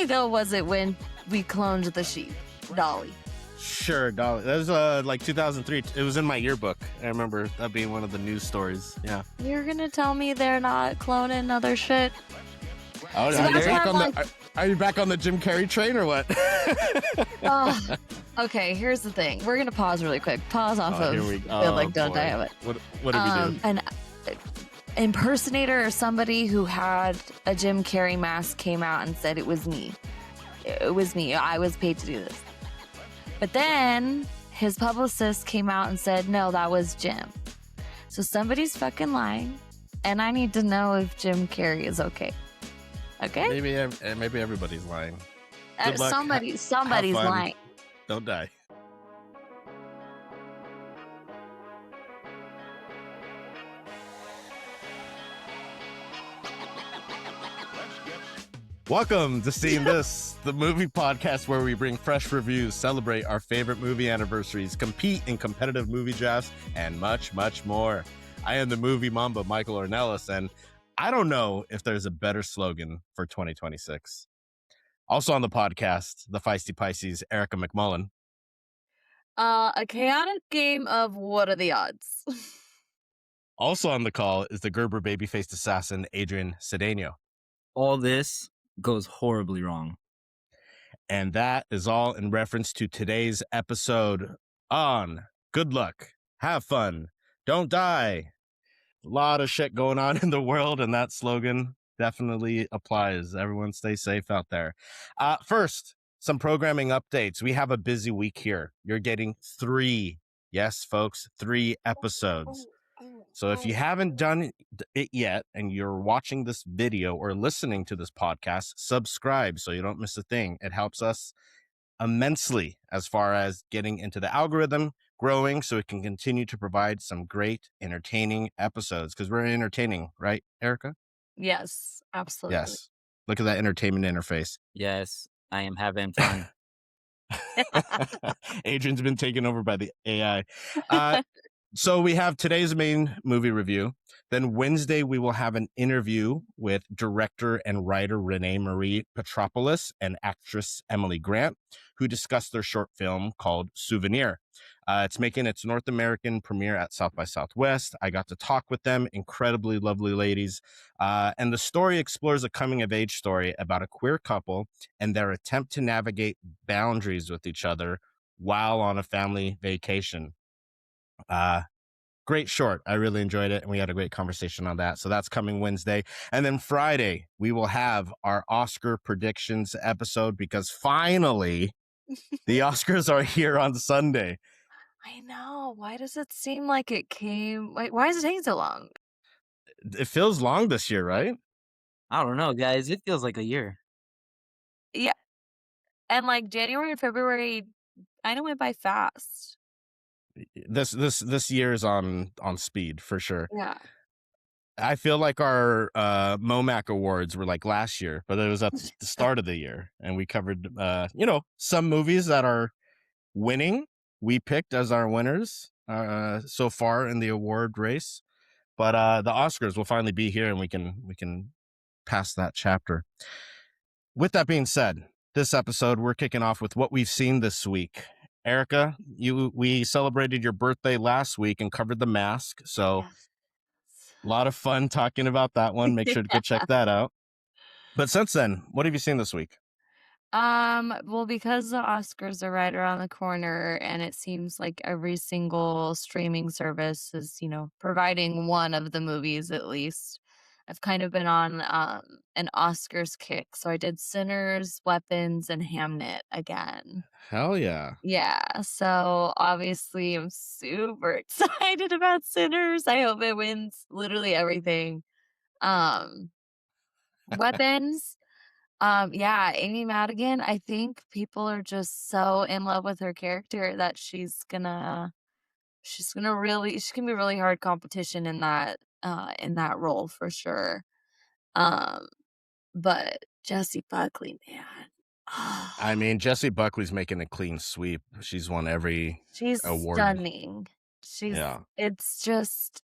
Dolly, though, was it when we cloned the sheep? Dolly. Sure, Dolly. That was like 2003. It was in my yearbook. I remember that being one of the news stories. Yeah. You're gonna tell me they're not cloning other shit? Oh, So are you back on the Jim Carrey train or what? Okay, here's the thing. We're gonna pause really quick. Pause off of Don't Die of It. What did we do? An impersonator or somebody who had a Jim Carrey mask came out and said it was me. It was me. I was paid to do this. But then his publicist came out and said, no, that was Jim. So somebody's fucking lying, and I need to know if Jim Carrey is okay. Okay? Maybe everybody's lying. Good luck. Somebody's lying. Don't die. Welcome to Seeing This, the movie podcast where we bring fresh reviews, celebrate our favorite movie anniversaries, compete in competitive movie drafts, and much, much more. I am the movie Mamba, Michael Ornelas, and I don't know if there's a better slogan for 2026. Also on the podcast, the Feisty Pisces, Erica McMullen. A chaotic game of what are the odds? Also on the call is the Gerber baby-faced assassin, Adrian Cedeno. All this goes horribly wrong. And that is all in reference to today's episode on Good Luck, Have Fun, Don't Die. A lot of shit going on in the world, and that slogan definitely applies. Everyone stay safe out there. First, some programming updates. We have a busy week here. You're getting 3, yes, folks, 3 episodes. So if you haven't done it yet and you're watching this video or listening to this podcast, subscribe so you don't miss a thing. It helps us immensely as far as getting into the algorithm, growing, so it can continue to provide some great, entertaining episodes, because we're entertaining, right, Erica? Yes, absolutely. Yes. Look at that entertainment interface. Yes, I am having fun. Adrian's been taken over by the AI. So we have today's main movie review. Then Wednesday, we will have an interview with director and writer Renee Marie Petropoulos and actress Emily Grant, who discussed their short film called Souvenir. It's making its North American premiere at South by Southwest. I got to talk with them, incredibly lovely ladies. And the story explores a coming-of-age story about a queer couple and their attempt to navigate boundaries with each other while on a family vacation. Great short. I really enjoyed it, and we had a great conversation on that. So that's coming Wednesday. And then Friday, we will have our Oscar predictions episode, because finally the Oscars are here on Sunday. I know. Why does it seem like it came? Why is it taking so long? It feels long this year, right? I don't know, guys. It feels like a year. Yeah. And like January and February, I know, went by fast. This year is on speed for sure. Yeah. I feel like our MOMAC awards were like last year, but it was at the start of the year, and we covered some movies that are winning. We picked as our winners so far in the award race, but the Oscars will finally be here, and we can pass that chapter. With that being said, this episode we're kicking off with what we've seen this week. Erica, we celebrated your birthday last week and covered The Mask, so a lot of fun talking about that one. Make sure to go check that out. But since then, what have you seen this week? Well, because the Oscars are right around the corner, and it seems like every single streaming service is, providing one of the movies at least. I've kind of been on an Oscars kick. So I did Sinners, Weapons, and Hamnet again. Hell yeah. Yeah. So obviously I'm super excited about Sinners. I hope it wins literally everything. Weapons. Yeah, Amy Madigan. I think people are just so in love with her character that she's gonna be really hard competition in that role for sure. But Jessie Buckley, man. I mean, Jessie Buckley's making a clean sweep. She's won every She's award. stunning. It's just,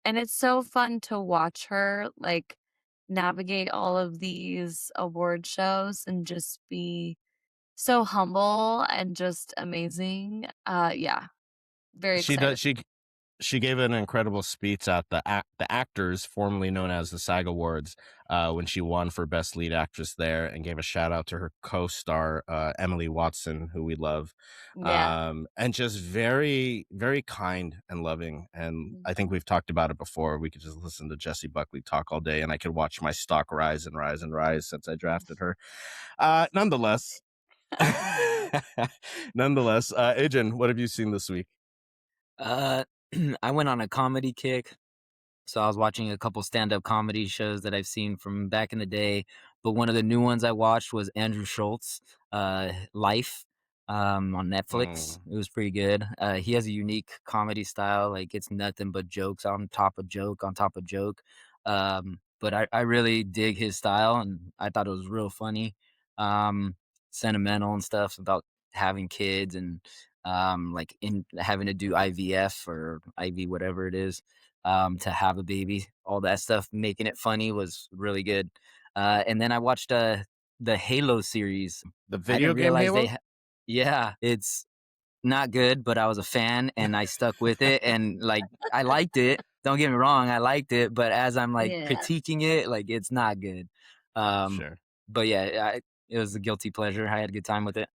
and it's so fun to watch her like navigate all of these award shows and just be so humble and just amazing. Yeah, very She does. excited. She gave an incredible speech at the actors, formerly known as the SAG Awards, when she won for Best Lead Actress there, and gave a shout out to her co-star Emily Watson, who we love, Yeah. and just very, very kind and loving. And I think we've talked about it before. We could just listen to Jessie Buckley talk all day, and I could watch my stock rise and rise and rise since I drafted her. Nonetheless, Adrian, what have you seen this week? Uh, I went on a comedy kick. So I was watching a couple stand-up comedy shows that I've seen from back in the day, but one of the new ones I watched was Andrew Schultz, Life, on Netflix. Mm. It was pretty good. He has a unique comedy style, like it's nothing but jokes on top of joke on top of joke. But I really dig his style, and I thought it was real funny, um, sentimental and stuff about having kids and like in having to do IVF or IV, whatever it is, to have a baby. All that stuff, making it funny was really good. And then I watched the Halo series. The I didn't video game realize Halo? yeah, it's not good, but I was a fan and I stuck with it and like I liked it. Don't get me wrong, I liked it, but as I'm like Yeah. critiquing it, like it's not good. Um, Sure. but yeah, it was a guilty pleasure. I had a good time with it.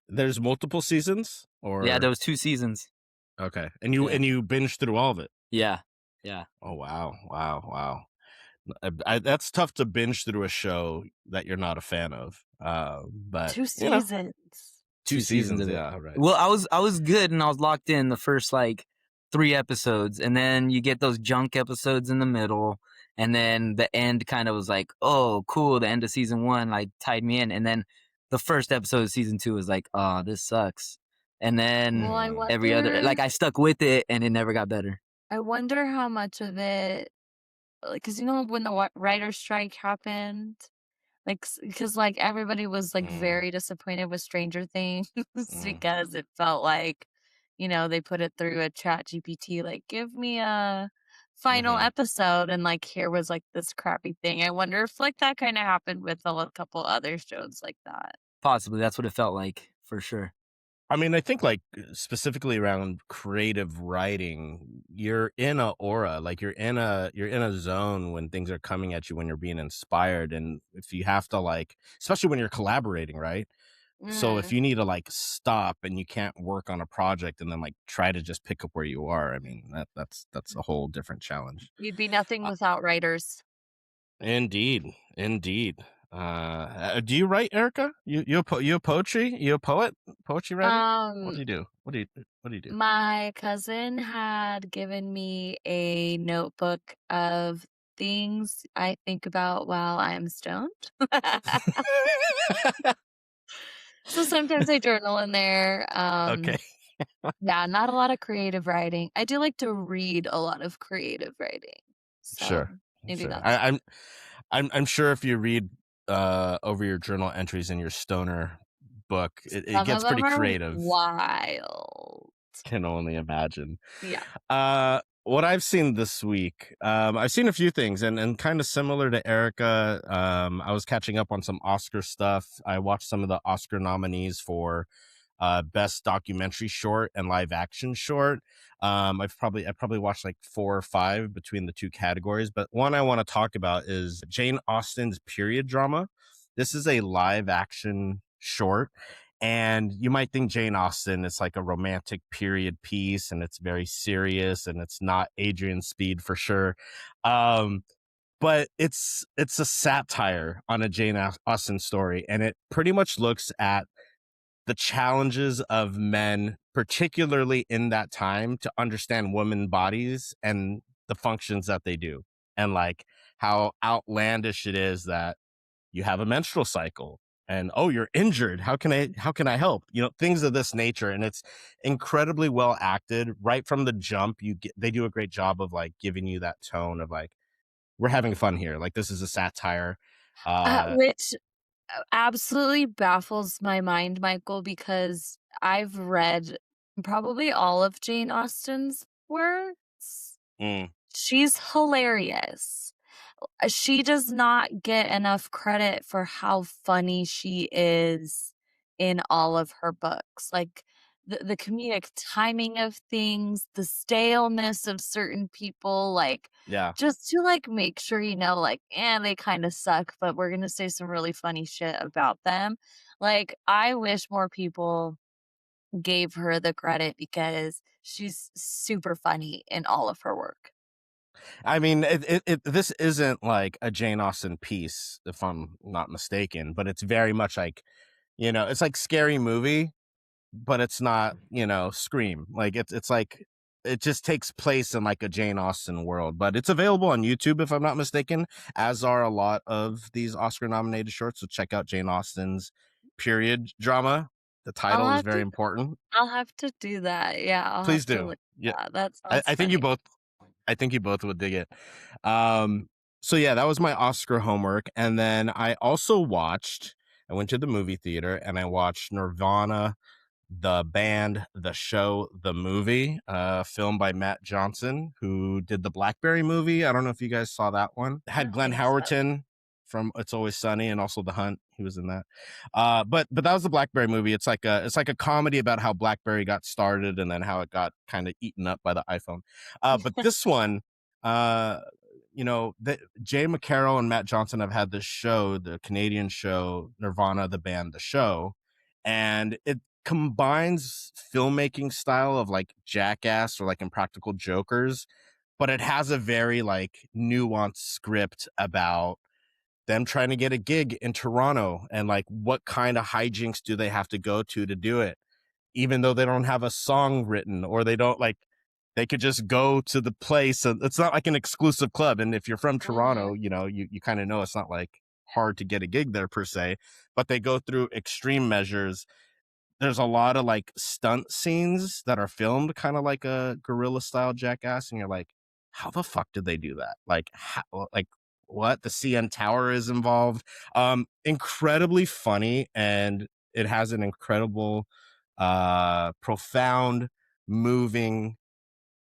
There's multiple seasons, Yeah, there or was 2 seasons. okay, Yeah. and you binged through all of it. Yeah. Yeah. Oh wow, wow, wow. That's tough to binge through a show that you're not a fan of. But 2 you know, seasons. two 2 seasons seasons, of it. yeah, right. Well, I was good and I was locked in the first, like, 3 episodes, and then you get those junk episodes in the middle, and then the end kinda was like, "Oh, cool, the end of season 1, like, tied me in," and then the first episode of season 2 was like, "Oh, this sucks." And then Well, Mm, every other like, I stuck with it, and it never got better. I wonder how much of it, like, 'cause, when the writer's strike happened, like, because, like, everybody was, like, mm, very disappointed with Stranger Things mm, because it felt like, they put it through a chat GPT, like, "Give me a final mhm. episode," and, like, here was, like, this crappy thing. I wonder if, like, that kinda happened with a couple other shows like that. Possibly, that's what it felt like, for sure. I mean, I think like specifically around creative writing, you're in a aura, like you're in a zone when things are coming at you when you're being inspired. And if you have to like, especially when you're collaborating, right? So if Mm. you need to like stop and you can't work on a project and then like try to just pick up where you are, I mean that's a whole different challenge. You'd be nothing Uh, without writers. indeed, indeed. Do you write, Erica? You a poetry? You a poet? Poetry writer? What do Um you do? What do you do? My cousin had given me a notebook of things I think about while I'm stoned. So sometimes I journal in there. Okay, Yeah, not a lot of creative writing. I do like to read a lot of creative writing. So sure, maybe sure. that's I'm sure if you read over your journal entries in your stoner book, it some of gets them pretty are creative. wild. Can only imagine. Yeah. What I've seen this week, I've seen a few things, and kind of similar to Erica. I was catching up on some Oscar stuff. I watched some of the Oscar nominees for best documentary short and live action short. I probably watched like 4 or 5 between the two categories, but one I want to talk about is Jane Austen's period drama. This is a live action short, and you might think Jane Austen is like a romantic period piece and it's very serious and it's not Adrian Speed for sure. Um, but it's a satire on a Jane Austen story, and it pretty much looks at the challenges of men, particularly in that time, to understand women bodies and the functions that they do, and like how outlandish it is that you have a menstrual cycle and oh, you're injured, how can I help, things of this nature. And it's incredibly well acted right from the jump. They do a great job of like giving you that tone of like, we're having fun here, like this is a satire. uh Which absolutely baffles my mind, Michael, because I've read probably all of Jane Austen's works. mm, She's hilarious. she does not get enough credit for how funny she is in all of her books. Like the comedic timing of things, the staleness of certain people, like Yeah. just to like make sure like, they kind of suck, but we're gonna say some really funny shit about them. Like, I wish more people gave her the credit because she's super funny in all of her work. I mean, this isn't like a Jane Austen piece, if I'm not mistaken, but it's very much like, it's like Scary Movie, but it's not, Scream. Like it's like it just takes place in like a Jane Austen world, but it's available on YouTube, if I'm not mistaken, as are a lot of these Oscar nominated shorts. So check out Jane Austen's period drama. The I'll title is have very to important. I'll have to do that. Yeah, I'll Please have to do. look Yeah. at that. That I, sounds I think you funny. both I think you both would dig it. Um, so yeah, that was my Oscar homework. And then I went to the movie theater and I watched Nirvana, the band, the show, the movie, filmed by Matt Johnson, who did the Blackberry movie. I don't know if you guys saw that one. It I had don't Glenn think so. Howerton from It's Always Sunny and also The Hunt. He was in that. But that was the Blackberry movie. It's like a comedy about how Blackberry got started and then how it got kind of eaten up by the iPhone. But this one, Jay McCarroll and Matt Johnson have had this show, the Canadian show Nirvana, the band, the show, and it combines filmmaking style of like Jackass or like Impractical Jokers, but it has a very like nuanced script about them trying to get a gig in Toronto and like what kind of hijinks do they have to go to do it, even though they don't have a song written or they could just go to the place. And it's not like an exclusive club. And if you're from Toronto, Mhm. you kind of know it's not like hard to get a gig there per se, but they go through extreme measures. There's a lot of like stunt scenes that are filmed kind of like a guerrilla style Jackass, and you're like, how the fuck did they do that? Like, what? The CN Tower is involved. Incredibly funny, and it has an incredible, profound, moving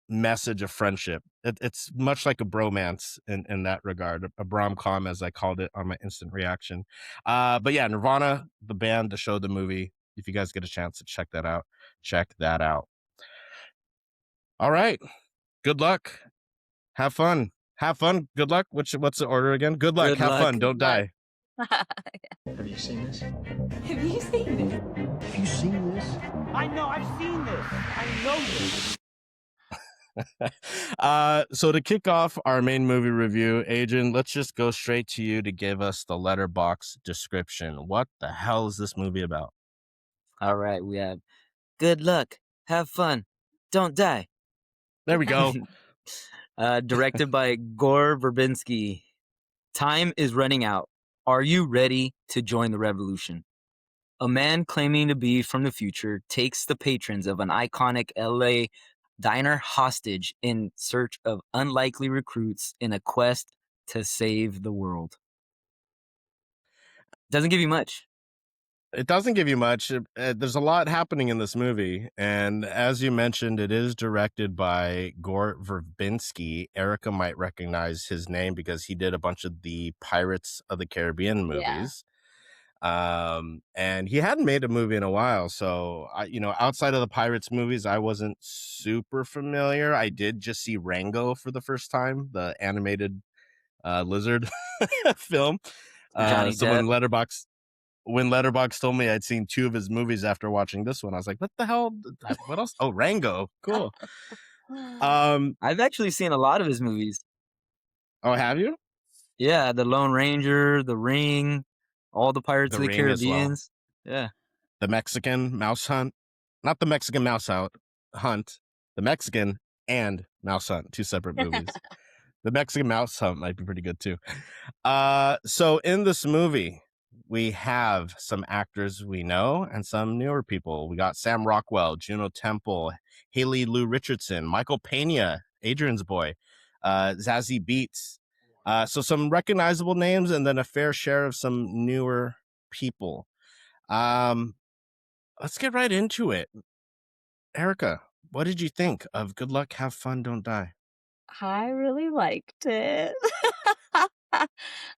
message of friendship. It's much like a bromance in that regard, a brom-com, as I called it on my instant reaction. But yeah, Nirvana, the band, the show, the movie. If you guys get a chance to check that out, check that out. All right. Good luck. Have fun. Have fun. Good luck. What's the order again? Good luck. Good Have luck. fun. Good Don't luck. die. Have you seen this? Have you seen this? Have you seen this? I know, I've seen this. I know this. So to kick off our main movie review, Adrian, let's just go straight to you to give us the letterbox description. What the hell is this movie about? All right, we have good luck, have fun, don't die. There we go. Directed by Gore Verbinski. Time is running out. Are you ready to join the revolution? A man claiming to be from the future takes the patrons of an iconic LA diner hostage in search of unlikely recruits in a quest to save the world. Doesn't give you much. It doesn't give you much. There's a lot happening in this movie. And as you mentioned, it is directed by Gore Verbinski. Erica might recognize his name because he did a bunch of the Pirates of the Caribbean Yeah. movies. And he hadn't made a movie in a while. So, outside of the Pirates movies, I wasn't super familiar. I did just see Rango for the first time, the animated lizard film. Johnny So Depp. when Letterboxd told me I'd seen 2 of his movies after watching this one, I was like, what the hell? What else? Oh, Rango. Cool. I've actually seen a lot of his movies. Oh, have you? Yeah, The Lone Ranger, The Ring, all the Pirates The of the Ring as well. Caribbeans. Yeah. The Mexican Mouse Hunt. Not the Mexican Mouse Hunt. The Mexican and Mouse Hunt. 2 separate movies. The Mexican Mouse Hunt might be pretty good too. So in this movie, we have some actors we know and some newer people. We got Sam Rockwell, Juno Temple, Haley Lou Richardson, Michael Pena, Adrian's boy, Zazie Beetz. So some recognizable names and then a fair share of some newer people. Let's get right into it. Erica, what did you think of Good Luck, Have Fun, Don't Die? I really liked it.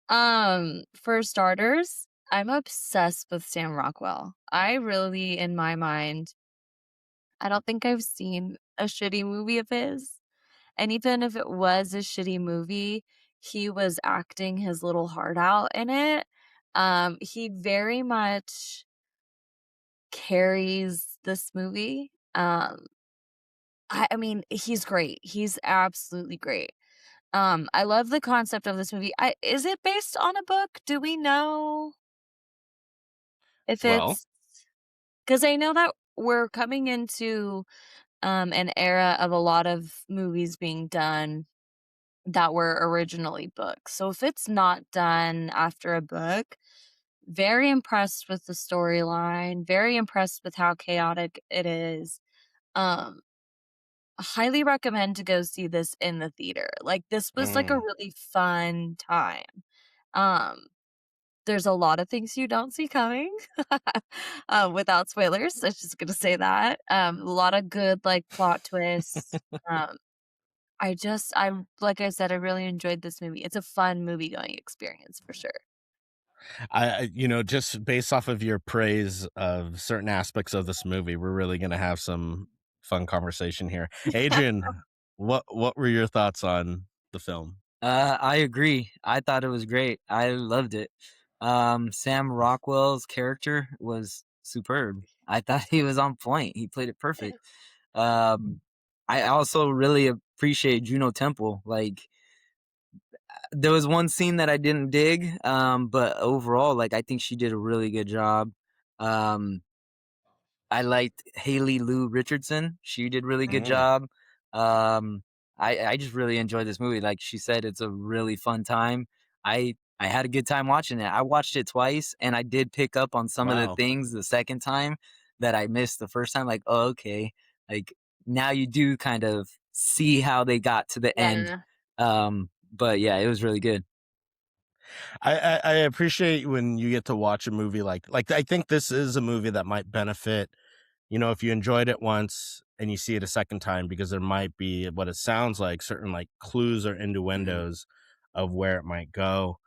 For starters, I'm obsessed with Sam Rockwell. I really, in my mind, I don't think I've seen a shitty movie of his. And even if it was a shitty movie, he was acting his little heart out in it. He very much carries this movie. I mean, he's great. He's absolutely great. I love the concept of this movie. Is it based on a book? Do we know if Well, it's because I know that we're coming into an era of a lot of movies being done that were originally books. So if it's not done after a book, very impressed with the storyline, very impressed with how chaotic it is. Um, highly recommend to go see this in the theater. Like this was like a mm, really fun time. Um, there's a lot of things you don't see coming without spoilers. I'm just gonna say that. A lot of good like plot twists. Um, I like I said, I really enjoyed this movie. It's a fun movie going experience for sure. just based off of your praise of certain aspects of this movie, we're really gonna have some fun conversation here. Adrian, what were your thoughts on the film? I agree. I thought it was great. I loved it. Sam Rockwell's character was superb. I thought he was on point. He played it perfect. Um, I also really appreciate Juno Temple. Like, there was one scene that I didn't dig, but overall, like, I think she did a really good job. Um, I liked Haley Lou Richardson. She did really good Mm. job. Um, I just really enjoyed this movie. Like she said, it's a really fun time. I had a good time watching it. I watched it twice, and I did pick up on some of the Wow. things the second time that I missed the first time. Like, oh, okay, like now you do kind of see how they got to the end. Yeah. But yeah, it was really good. I appreciate when you get to watch a movie like I think this is a movie that might benefit, if you enjoyed it once and you see it a second time, because there might be what it sounds like certain like clues or innuendos of where it might go.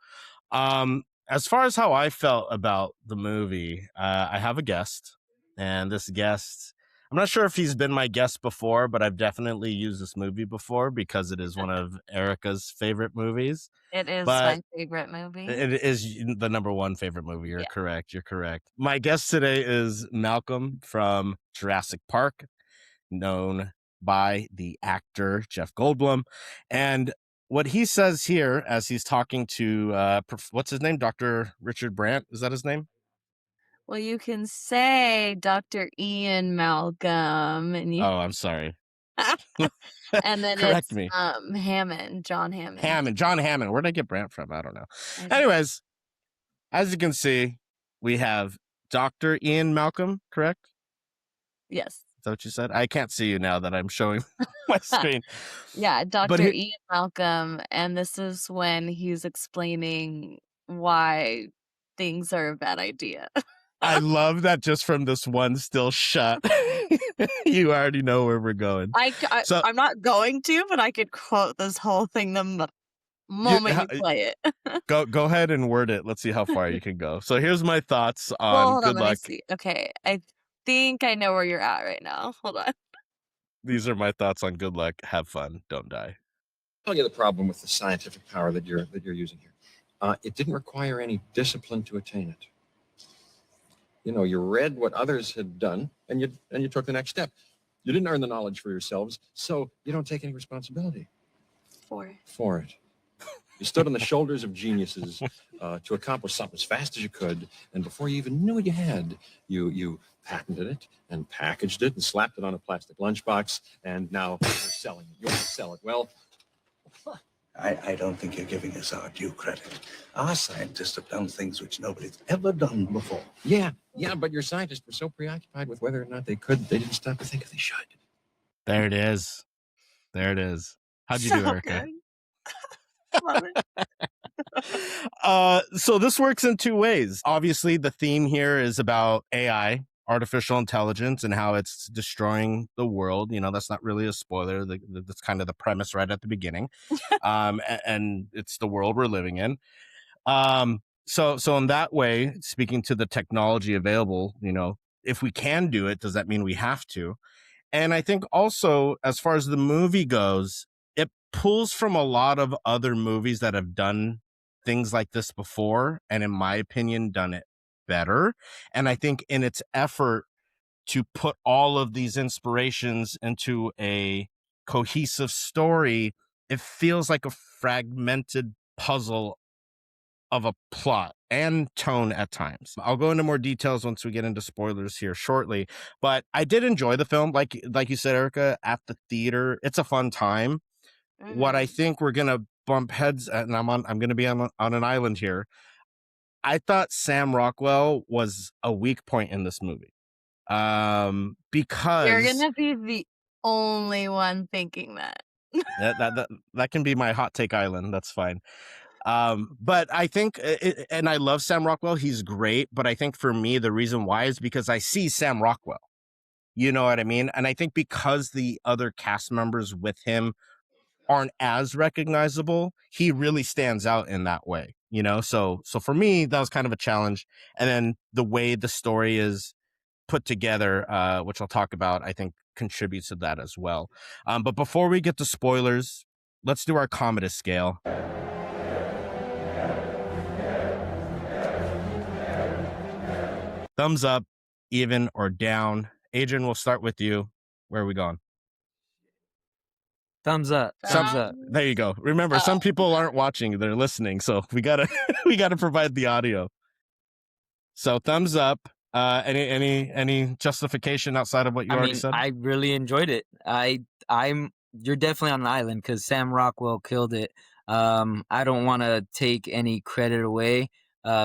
As far as how I felt about the movie, I have a guest, and this guest, I'm not sure if he's been my guest before, but I've definitely used this movie before because it is one of Erica's favorite movies. It is But my favorite movie. it is the number one favorite movie. You're Yeah. correct. You're correct. My guest today is Malcolm from Jurassic Park, known by the actor Jeff Goldblum. And what he says here as he's talking to, what's his name? Dr. Richard Brandt. Is that his name? Well, you can say Dr. Ian Malcolm, and you, Oh, I'm sorry. and then Correct it's me. Hammond, John Hammond. John Hammond. Where'd I get Brandt from? I don't know. I don't- Anyways, as you can see, we have Dr. Ian Malcolm, correct? Yes. Is that what you said? I can't see you now that I'm showing my screen. Yeah, But Dr. Ian Malcolm, and this is when he's explaining why things are a bad idea. I love that just from this one still shot, you already know where we're going. So I'm not going to, but I could quote this whole thing the moment you play it. go ahead and word it. Let's see how far you can go. So here's my thoughts Well, on hold on, Good let me Luck. see. Okay, I think I know where you're at right now. Hold on. These are my thoughts on Good Luck. Have fun. Don't die. I'll get the problem with the scientific power that you're using here. It didn't require any discipline to attain it. You read what others had done, and you took the next step. You didn't earn the knowledge for yourselves, so you don't take any responsibility for it. You stood on the shoulders of geniuses to accomplish something as fast as you could, and before you even knew what you had, you patented it and packaged it and slapped it on a plastic lunchbox, and now you're selling it. You want to sell it. Well, I don't think you're giving us our due credit. Our scientists have done things which nobody's ever done before. yeah, but your scientists were so preoccupied with whether or not they could, they didn't stop to think if they should. There it is. There it is. How'd you do, So Erica? good. Love it. So this works in two ways. Obviously, the theme here is about AI, artificial intelligence and how it's destroying the world. That's not really a spoiler. That's kind of the premise right at the beginning. And it's the world we're living in. So in that way, speaking to the technology available, if we can do it, does that mean we have to? And I think also, as far as the movie goes, it pulls from a lot of other movies that have done things like this before, and in my opinion, done it better. And I think in its effort to put all of these inspirations into a cohesive story, it feels like a fragmented puzzle of a plot and tone at times. I'll go into more details once we get into spoilers here shortly, but I did enjoy the film. Like you said, Erica, at the theater, it's a fun time. What I think we're gonna bump heads at, and I'm gonna be on an island here. I thought Sam Rockwell was a weak point in this movie, because You're gonna be the only one thinking that. that can be my hot take island. That's fine. But I think, and I love Sam Rockwell. He's great. But I think for me, the reason why is because I see Sam Rockwell. You know what I mean? And I think because the other cast members with him aren't as recognizable, he really stands out in that way. So for me, that was kind of a challenge. And then the way the story is put together, which I'll talk about, I think contributes to that as well. But before we get to spoilers, let's do our Commodus Scale. Thumbs up, even, or down. Adrian, we'll start with you. Where are we going? Thumbs up. Thumbs up. There you go. Remember, some people aren't watching; they're listening. So we gotta provide the audio. So thumbs up. Any justification outside of what you already said? I really enjoyed it. You're definitely on an island because Sam Rockwell killed it. I don't want to take any credit away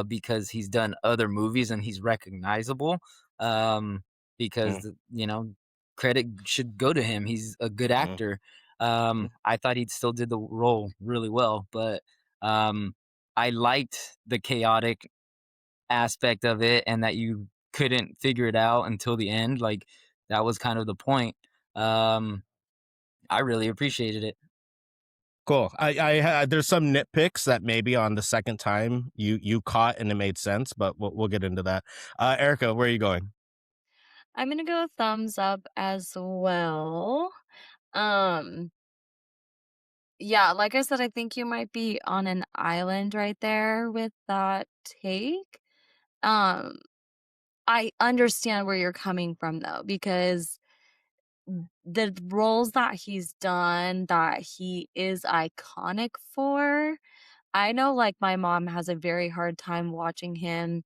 because he's done other movies and he's recognizable. Because credit should go to him. He's a good actor. I thought he still did the role really well, but I liked the chaotic aspect of it and that you couldn't figure it out until the end. Like that was kind of the point. I really appreciated it. Cool. I there's some nitpicks that maybe on the second time you caught and it made sense, but we'll get into that. Erica, where are you going? I'm gonna go thumbs up as well. Yeah, like I said, I think you might be on an island right there with that take. Um, I understand where you're coming from though, because the roles that he's done that he is iconic for, I know like my mom has a very hard time watching him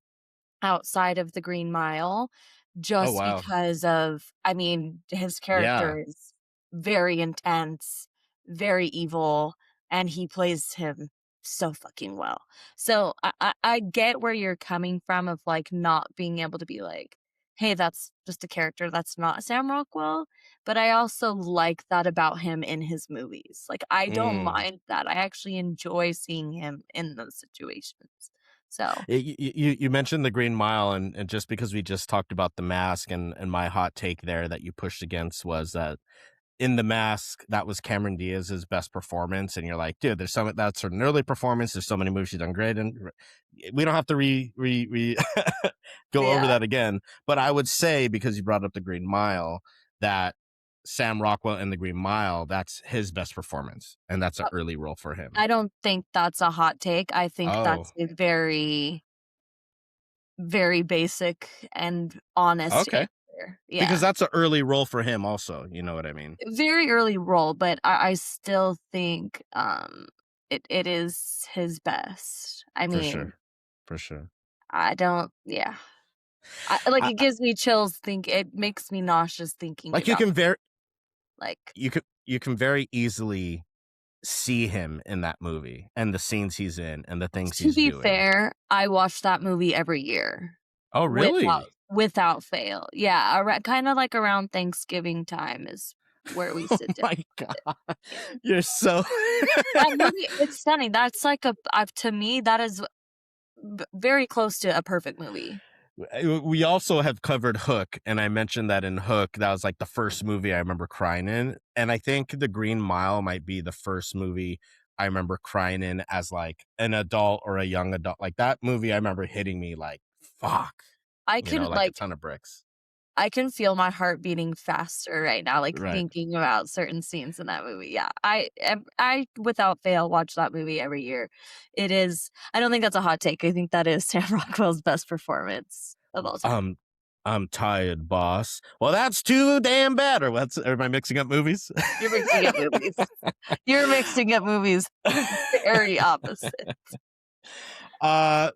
outside of the Green Mile Oh just wow. because of, I mean, his Yeah. character is very intense, very evil, and he plays him so fucking well. So I get where you're coming from of like not being able to be like, hey, that's just a character that's not Sam Rockwell. But I also like that about him in his movies. Like I don't mind that. I actually enjoy seeing him in those situations. So You mentioned the Green Mile, and just because we just talked about The Mask, and my hot take there that you pushed against was that in The Mask, that was Cameron Diaz's best performance, and you're like, dude, that's an early performance. There's so many movies she's done great, and we don't have to go over that again. But I would say, because you brought up the Green Mile, that Sam Rockwell in the Green Mile, that's his best performance, and that's an early role for him. I don't think that's a hot take. I think that's a very, very basic and honest answer. Yeah. Because that's an early role for him also, you know what I mean? Very early role, but I still think it is his best. I mean, For sure. I don't, yeah. It gives me chills. It makes me nauseous thinking. Like about you can very easily see him in that movie and the scenes he's in and the things he's doing. To be fair, I watch that movie every year. Oh, really? Without fail. Yeah, kind of like around Thanksgiving time is where we sit down. Oh my God. You're so... That movie, it's stunning. That's like to me, that is very close to a perfect movie. We also have covered Hook, and I mentioned that in Hook, that was like the first movie I remember crying in. And I think The Green Mile might be the first movie I remember crying in as like an adult or a young adult. Like that movie, I remember hitting me like, fuck, I you know, can like a like ton of bricks. I can feel my heart beating faster right now, like Right. thinking about certain scenes in that movie. Yeah, I without fail watch that movie every year. It is. I don't think that's a hot take. I think that is Sam Rockwell's best performance of all time. I'm tired, boss. Well, that's too damn bad. Or what's? Am I mixing up movies? You're mixing up movies. You're mixing up movies. Very opposite.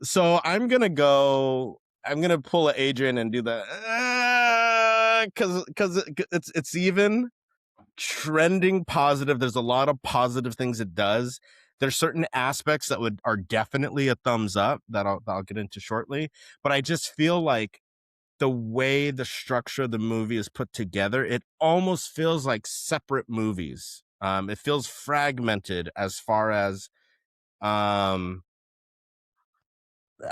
So I'm gonna pull a Adrian and do the because it's even trending positive. There's a lot of positive things it does. There's certain aspects that are definitely a thumbs up that I'll get into shortly. But I just feel like the way the structure of the movie is put together, it almost feels like separate movies. It feels fragmented as far as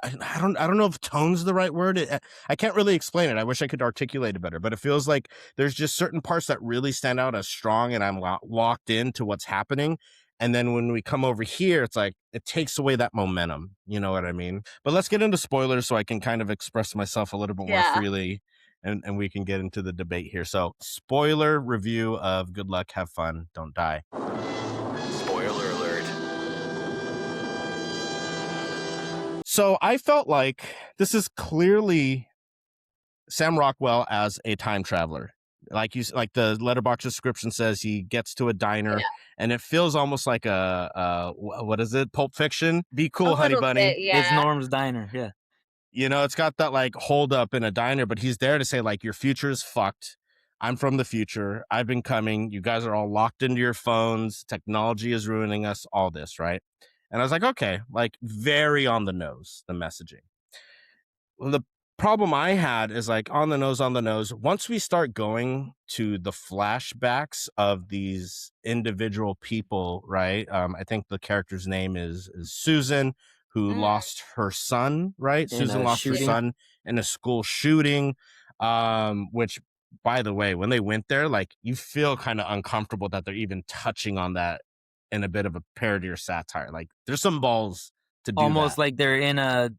I don't know if tone's the right word. I can't really explain it. I wish I could articulate it better, but it feels like there's just certain parts that really stand out as strong, and I'm locked into what's happening. And then when we come over here, it's like it takes away that momentum. You know what I mean? But let's get into spoilers so I can kind of express myself a little bit more Yeah. freely, and we can get into the debate here. So, spoiler review of Good Luck, Have Fun, Don't Die. Spoiler alert. So I felt like this is clearly Sam Rockwell as a time traveler. Like the letterbox description says, he gets to a diner, and it feels almost like what is it? Pulp Fiction. Be cool, honey bunny. It's Norm's Diner. Yeah. You know, it's got that like hold up in a diner, but he's there to say like, your future is fucked. I'm from the future. I've been coming. You guys are all locked into your phones. Technology is ruining us. All this, right? And I was like, okay, like very on the nose, the messaging. Well, the problem I had is like on the nose. Once we start going to the flashbacks of these individual people, right? I think the character's name is Susan, who lost her son, right? Susan lost her son in a school shooting, which, by the way, when they went there, like you feel kind of uncomfortable that they're even touching on that in a bit of a parody or satire. Like there's some balls to do Almost that. like they're in a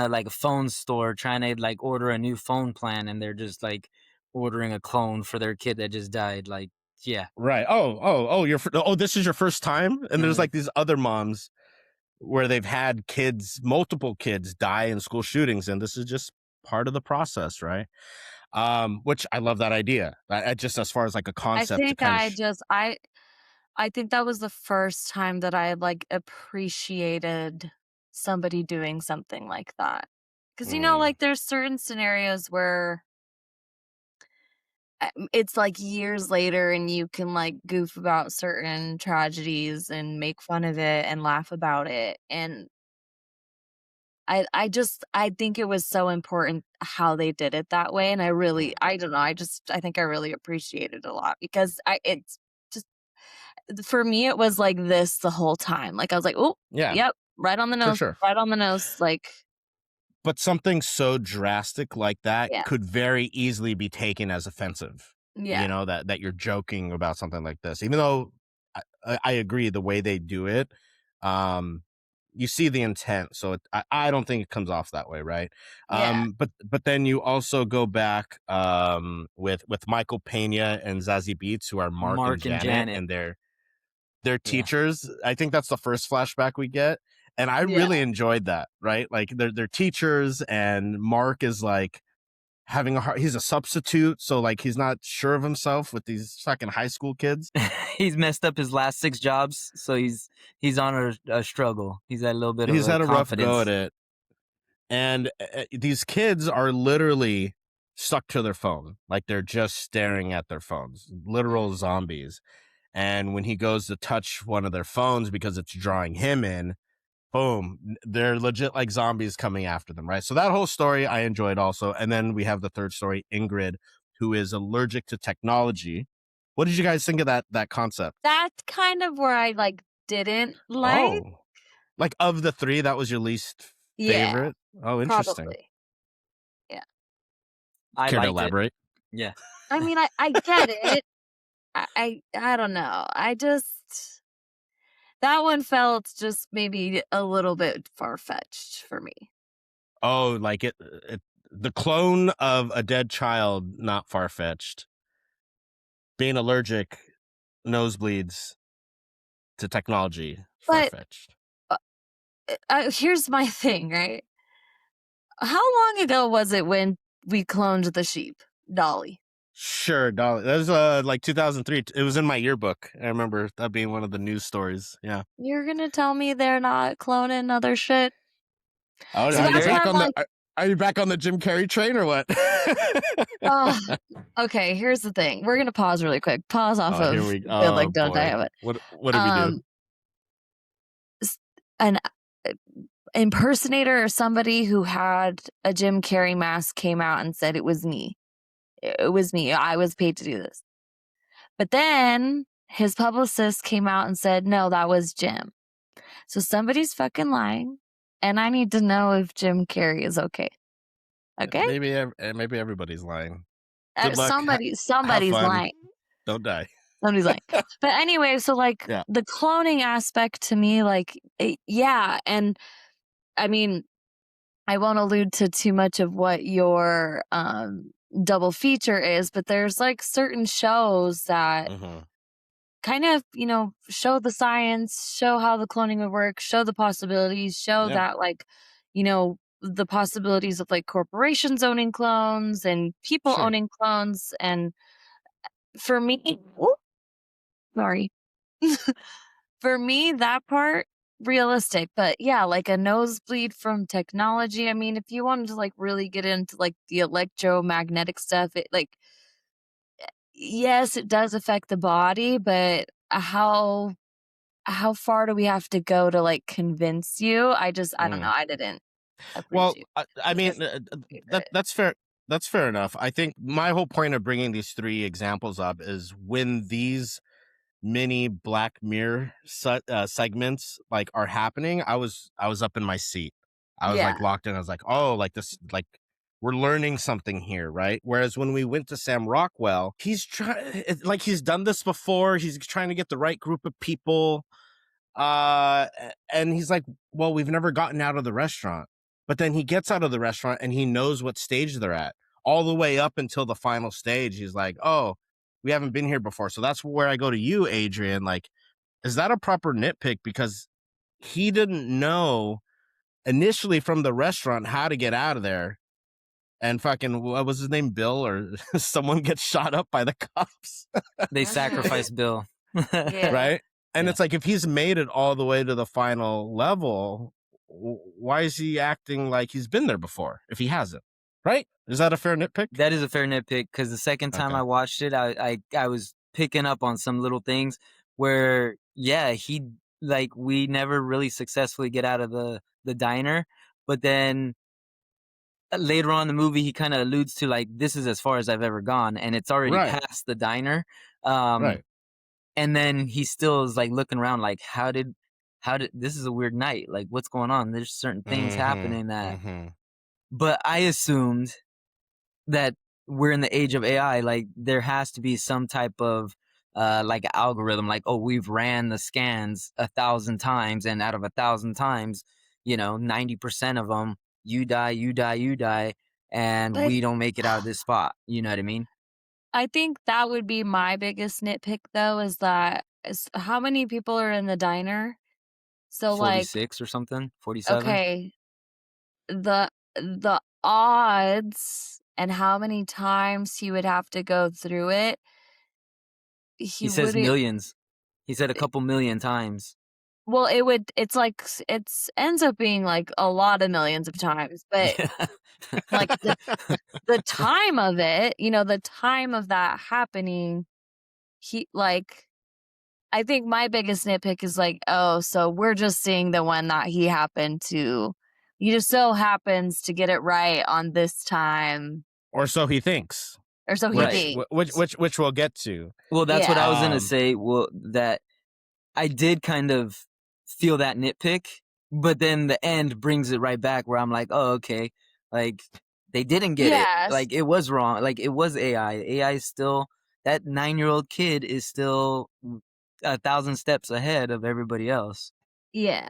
like a phone store trying to like order a new phone plan, and they're just like ordering a clone for their kid that just died. Like, yeah. Right. This is your first time? And there's like these other moms where they've had multiple kids die in school shootings, and this is just part of the process, right? Which I love that idea. I just, as far as like a concept. I think that was the first time that I like appreciated somebody doing something like that. Because, you know, like there's certain scenarios where it's like years later and you can like goof about certain tragedies and make fun of it and laugh about it. And I think it was so important how they did it that way. And I don't know, I think I really appreciate it a lot because it's just, for me, it was like this the whole time. Like I was like, oh, Yeah, yep, right on the for nose, sure. right on the nose. Like, But something so drastic like that Yeah. could very easily be taken as offensive. yeah, You know, that you're joking about something like this, even though I agree the way they do it. You see the intent, so I don't think it comes off that way, right? Yeah. But then you also go back with Michael Pena and Zazie Beetz, who are Mark and Janet, and they're teachers. I think that's the first flashback we get, and I really enjoyed that, right? Like they're teachers, and Mark is like having he's a substitute, so like he's not sure of himself with these fucking high school kids. He's messed up his last 6 jobs, so he's on a struggle. He's had a little bit He's of had a rough confidence. go at it, and these kids are literally stuck to their phone, like they're just staring at their phones, literal zombies. And when he goes to touch one of their phones because it's drawing him in, boom, they're legit like zombies coming after them, right? So that whole story I enjoyed also. And then we have the third story, Ingrid, who is allergic to technology. What did you guys think of that concept? That's kind of where I like didn't like. Oh, like of the three, that was your least Yeah, favorite? Oh, interesting. probably. Yeah. I Care to liked it. elaborate? Yeah. I mean, I get it. I don't know. I just that one felt just maybe a little bit far-fetched for me. Oh, like the clone of a dead child, not far-fetched. Being allergic, nosebleeds to technology, But far-fetched. here's my thing, right? How long ago was it when we cloned the sheep, Dolly? Sure, Dolly. That was like 2003. It was in my yearbook. I remember that being one of the news stories. Yeah. You're gonna tell me they're not cloning other shit? Oh, So are you that's why back I'm on like, are you back on the Jim Carrey train or what? oh, okay. Here's the thing. We're gonna pause really quick. Pause off Here of we. Good Oh Luck, Don't Die boy. of it. What did we do? An impersonator or somebody who had a Jim Carrey mask came out and said it was me. It was me. I was paid to do this. But then his publicist came out and said, no, that was Jim. So somebody's fucking lying. And I need to know if Jim Carrey is okay. Okay? Maybe everybody's lying. Good luck. Somebody's Have fun. lying. Don't die. Somebody's lying. But anyway, so like Yeah. the cloning aspect to me, like, yeah. And I mean, I won't allude to too much of what your double feature is, but there's like certain shows that kind of, show the science, show how the cloning would work, show the possibilities, show that like, the possibilities of like corporations owning clones and people owning clones. And for me, sorry, for me, that part realistic, but yeah, like a nosebleed from technology. I mean, if you wanted to like really get into like the electromagnetic stuff, it like, yes, it does affect the body, but how far do we have to go to like convince you? I don't know. I didn't Well, appreciate I mean, that's fair. That's fair enough. I think my whole point of bringing these three examples up is when these mini Black Mirror segments like are happening, I was up in my seat. I was like locked in. I was like, oh, like this, like we're learning something here, right? Whereas when we went to Sam Rockwell, he's like he's done this before. He's trying to get the right group of people, and he's like, well, we've never gotten out of the restaurant, but then he gets out of the restaurant and he knows what stage they're at, all the way up until the final stage. He's like, oh, we haven't been here before. So that's where I go to you, Adrian. Like, is that a proper nitpick? Because he didn't know initially from the restaurant how to get out of there. And fucking, what was his name? Bill, or someone gets shot up by the cops. They sacrificed Bill. Right? And it's like, if he's made it all the way to the final level, why is he acting like he's been there before if he hasn't? Right? Is that a fair nitpick? That is a fair nitpick, because the second time I watched it, I was picking up on some little things where, he like we never really successfully get out of the diner, but then later on in the movie he kind of alludes to like, this is as far as I've ever gone, and it's already past the diner. And then he still is like looking around like, how did this is a weird night, like what's going on? There's certain things happening that but I assumed that we're in the age of AI, like there has to be some type of like algorithm, like, oh, we've ran the scans 1,000 times, and out of 1,000 times, 90% of them, you die, and we don't make it out of this spot. You know what I mean? I think that would be my biggest nitpick, though, is how many people are in the diner? So 46 or something, 47. Okay, the odds and how many times he would have to go through it. He says millions. He said a couple million times. Well, it's ends up being like a lot of millions of times, but like the time of it, the time of that happening, I think my biggest nitpick is like, oh, so we're just seeing the one that he just so happens to get it right on this time. Or so he thinks. Or so he thinks. Which we'll get to. Well, that's what I was going to say. Well, that I did kind of feel that nitpick, but then the end brings it right back where I'm like, oh, okay. Like, They didn't get it. Yes. Like, it was wrong. Like, it was AI. AI is still, that 9-year-old kid is still 1,000 steps ahead of everybody else. Yeah.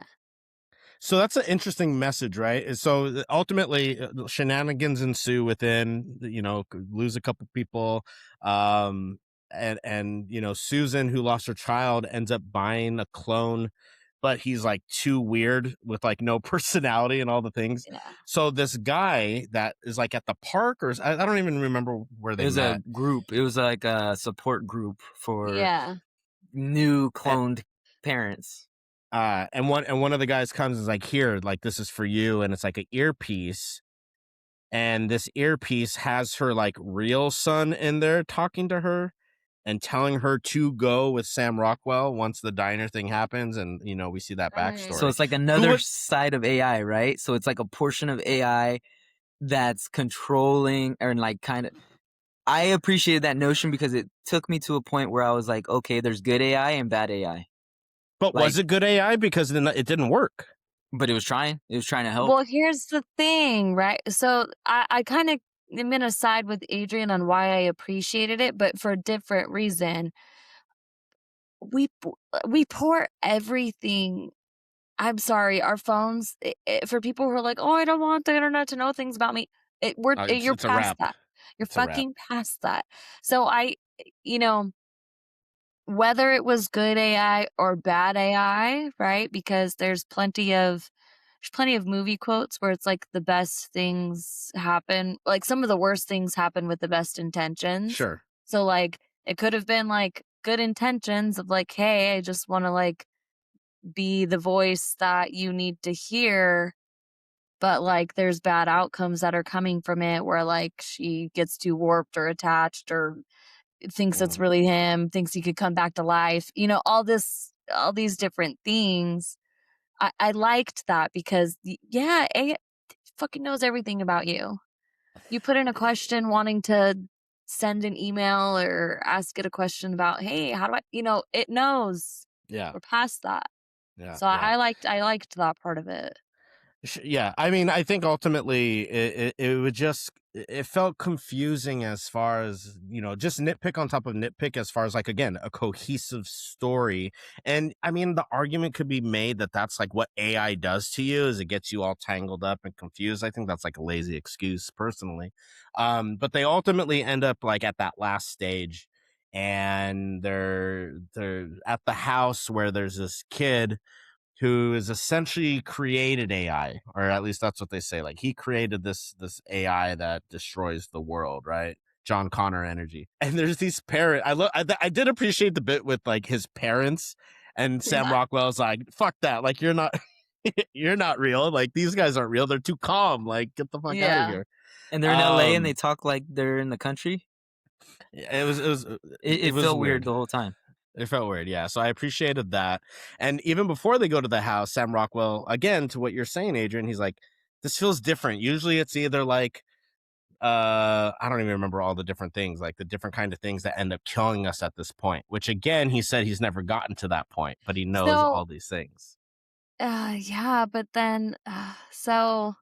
So that's an interesting message, right? So ultimately, shenanigans ensue within. Lose a couple people, and Susan, who lost her child, ends up buying a clone, but he's like too weird with like no personality and all the things. Yeah. So this guy that is like at the park, or I don't even remember where It they was met. a group. It was like a support group for Yeah. new cloned parents. And one of the guys comes and is like, here, like, this is for you, and it's like an earpiece, and this earpiece has her like real son in there talking to her and telling her to go with Sam Rockwell once the diner thing happens, and we see that backstory. So it's like another side of AI, right? So it's like a portion of AI that's controlling, or like kind of. I appreciated that notion because it took me to a point where I was like, okay, there's good AI and bad AI. But was it good AI? Because then it didn't work. But it was trying. It was trying to help. Well, here's the thing, right? So I kind of am going to side with Adrian on why I appreciated it, but for a different reason. We pour everything. I'm sorry, our phones, for people who are like, oh, I don't want the internet to know things about me. You're It's a past wrap. that. You're It's a wrap. fucking past that. So whether it was good AI or bad AI, right? Because there's plenty of movie quotes where it's like the best things happen, like some of the worst things happen with the best intentions. Sure. So like it could have been like good intentions of like, hey, I just want to like be the voice that you need to hear, but like there's bad outcomes that are coming from it where like she gets too warped or attached or thinks it's really him, thinks he could come back to life, all these different things. I liked that because AI fucking knows everything about you. You put in a question wanting to send an email or ask it a question about, hey, how do I, it knows. Yeah. We're past that. Yeah. So I liked that part of it. Yeah, I mean, I think ultimately it felt confusing as far as, just nitpick on top of nitpick as far as like, again, a cohesive story. And I mean, the argument could be made that that's like what AI does to you, is it gets you all tangled up and confused. I think that's like a lazy excuse personally. But they ultimately end up like at that last stage, and they're at the house where there's this kid who is essentially created AI, or at least that's what they say. Like, he created this AI that destroys the world, right? John Connor energy. And there's these parents. I did appreciate the bit with like his parents, and Sam Rockwell's like, fuck that. Like, you're not you're not real. Like, these guys aren't real. They're too calm. Like, get the fuck out of here. And they're in LA and they talk like they're in the country. It was felt weird the whole time. It felt weird, yeah. So I appreciated that. And even before they go to the house, Sam Rockwell, again, to what you're saying, Adrian, he's like, this feels different. Usually it's either like, I don't even remember all the different things, like the different kind of things that end up killing us at this point, which again, he said he's never gotten to that point, but he knows all these things. Yeah, but then, so,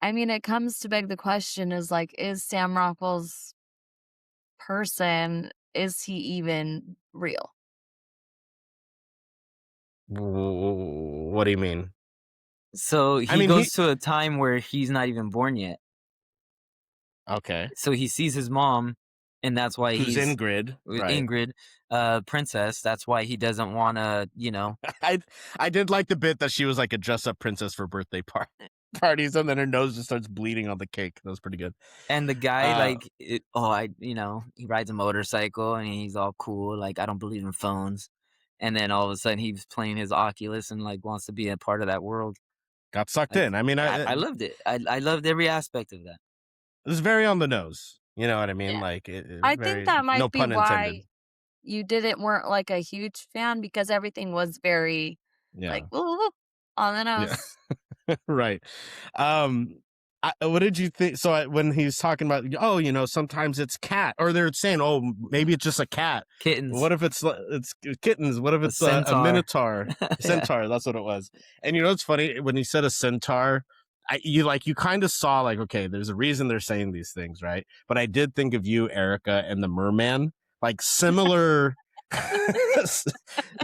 I mean, it comes to beg the question is like, is Sam Rockwell's person, is he even real? What do you mean? So he goes to a time where he's not even born yet. Okay. So he sees his mom, and that's why he's Ingrid, right? Ingrid, princess. That's why he doesn't want to, I did like the bit that she was like a dress-up princess for birthday parties, and then her nose just starts bleeding on the cake. That was pretty good. And the guy, he rides a motorcycle and he's all cool. Like, I don't believe in phones. And then all of a sudden he's playing his Oculus and like wants to be a part of that world. Got sucked in. I mean, I loved it. I loved every aspect of that. It was very on the nose. You know what I mean? Yeah. Like, I think that might be why you weren't like a huge fan, because everything was very like on the nose. Yeah. Right. What did you think? So when he's talking about, sometimes it's cat, or they're saying, oh, maybe it's just a cat. Kittens. What if it's kittens? What if it's a minotaur? Centaur. That's what it was. And it's funny when he said a centaur, you kind of saw like, okay, there's a reason they're saying these things, right? But I did think of you, Erica, and the merman, like similar,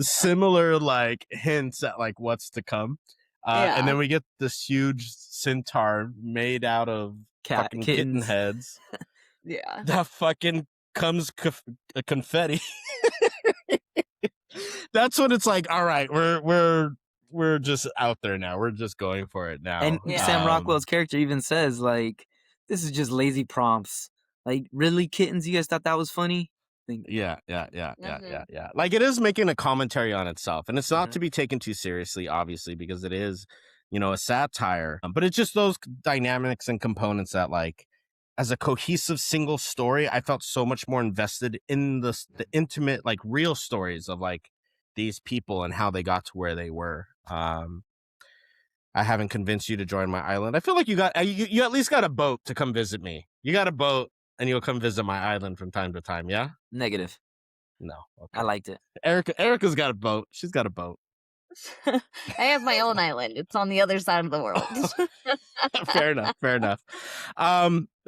similar like hints at like what's to come. And then we get this huge centaur made out of fucking kitten kittens. heads Yeah. that fucking comes confetti. That's when it's like, all right, we're just out there now. We're just going for it now. And Sam Rockwell's character even says, like, this is just lazy prompts. Like, really, kittens? You guys thought that was funny? Yeah. Like, it is making a commentary on itself, and it's not to be taken too seriously, obviously, because it is, a satire. But it's just those dynamics and components that, like, as a cohesive single story, I felt so much more invested in the intimate, like, real stories of like these people and how they got to where they were. I haven't convinced you to join my island. I feel like you at least got a boat to come visit me. You got a boat and you'll come visit my island from time to time. Yeah. Negative. No. Okay. I liked it. Erica's got a boat. She's got a boat. I have my own island. It's on the other side of the world. Fair enough.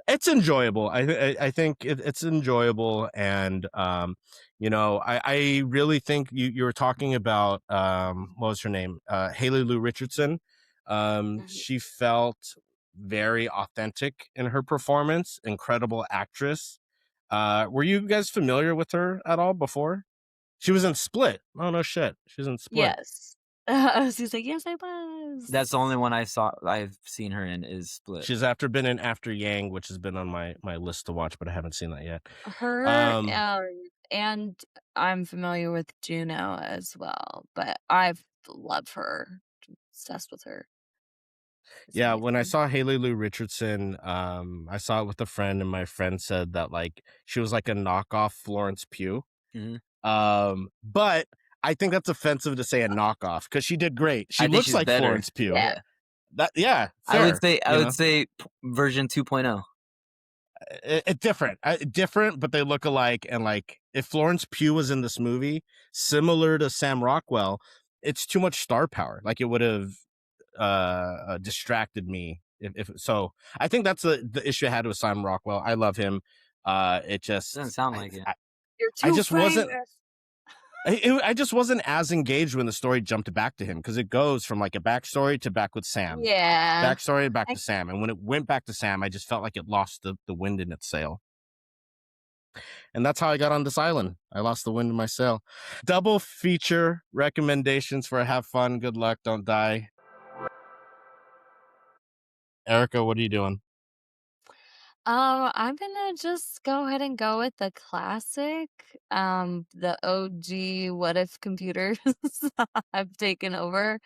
It's enjoyable. I think it's enjoyable, and I really think you were talking about what was her name? Haley Lou Richardson. She felt very authentic in her performance. Incredible actress. Were you guys familiar with her at all before? She was in Split. Oh no shit. She was in Split. Yes. She's like, yes, I was. That's the only one I've seen her in is Split. She's been in After Yang, which has been on my list to watch, but I haven't seen that yet. Her and I'm familiar with Juno as well, but I've loved her. Obsessed with her. Yeah, when I saw Haley Lou Richardson, I saw it with a friend, and my friend said that like she was like a knockoff Florence Pugh. But I think that's offensive to say a knockoff because she did great. She looks like better. Florence Pugh. Yeah. Fair, I would say version 2.0. Different, but they look alike. And like, if Florence Pugh was in this movie, similar to Sam Rockwell, it's too much star power. Like, it would have distracted me. If so, I think that's the issue I had with Sam Rockwell. I love him. It just doesn't sound like it. I just wasn't. I just wasn't as engaged when the story jumped back to him, because it goes from like a backstory to back with Sam. Yeah. Backstory back to Sam. And when it went back to Sam, I just felt like it lost the wind in its sail. And that's how I got on this island. I lost the wind in my sail. Double feature recommendations for Have Fun, Good Luck, Don't Die. Erica, what are you doing? I'm gonna just go ahead and go with the classic, the OG what if computers have taken over.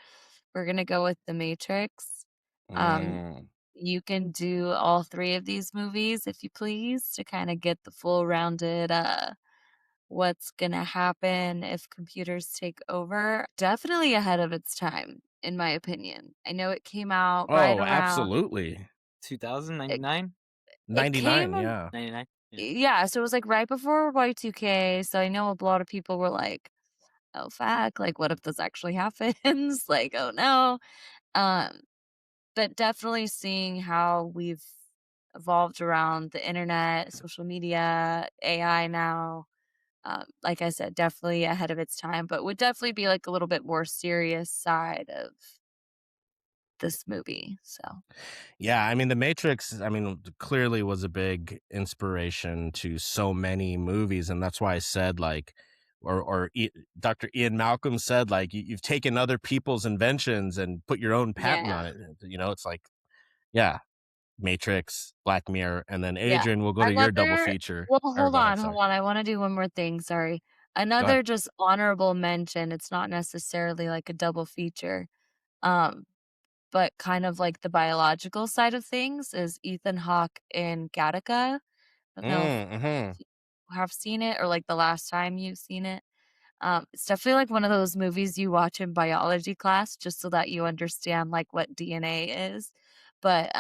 We're gonna go with The Matrix. You can do all three of these movies if you please to kind of get the full rounded what's gonna happen if computers take over. Definitely ahead of its time, in my opinion. I know it came out right around absolutely. 2099? 99, yeah. 99. Yeah, so it was like right before Y2K. So I know a lot of people were like, "Oh fuck! Like, what if this actually happens? Like, oh no!" But definitely seeing how we've evolved around the internet, social media, AI now. Like I said, definitely ahead of its time, but would definitely be like a little bit more serious side of this movie. So yeah, I mean, The Matrix, clearly was a big inspiration to so many movies, and that's why I said like, Dr. Ian Malcolm said like, you've taken other people's inventions and put your own patent on it. It's like, yeah, Matrix, Black Mirror, and then Adrian, we'll go to your double feature. Well, hold on. I want to do one more thing. Sorry. Another just honorable mention. It's not necessarily like a double feature. But kind of like the biological side of things is Ethan Hawke in Gattaca. I don't know if you have seen it or like the last time you've seen it. It's definitely like one of those movies you watch in biology class just so that you understand like what DNA is. But